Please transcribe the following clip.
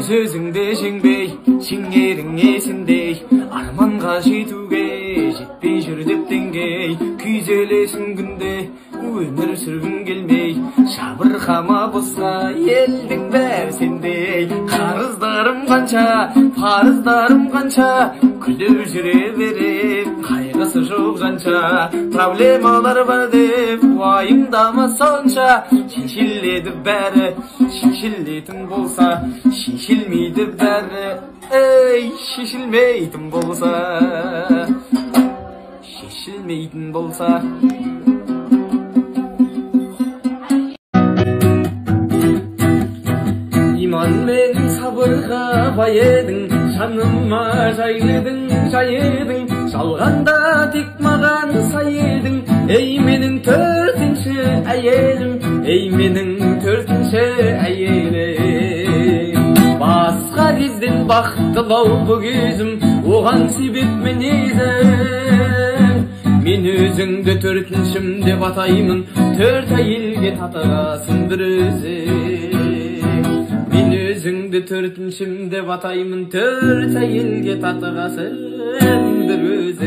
Sözüngde жеңбей, жеңерің есіндей, арманға жетуге жетпей жүр деп деңгей. Күйзелесің күнде, өмір сүргің келмей, жабырқама босқа елдің бәрі сендей. Қарыздарым қанша, парыздарым қанша, күліп жүре берем, қайғысы жоқ жанша. Проблемалар бар деп уайымдама сонша, шешіледі бәрі, шешілетін болса, шешілмейді бәрі. Ей, шешілмейтін болса, шешілмейтін болса. Иман мен сабырға бай едің, жаныма жайлыдың, жай едің. Жалғанда тек маған сай едің, ей менің төртінші әйелім, ей менің төртінші әйелім. Басқа кезден бақыттылау бұл кезім, оған себеп мінезім. Мен өзіңді төртіншім деп атаймын, төрт әйелге татығасың бір өзің. Мен өзіңді төртіншім деп атаймын, төрт әйелге татығасың бір өзің.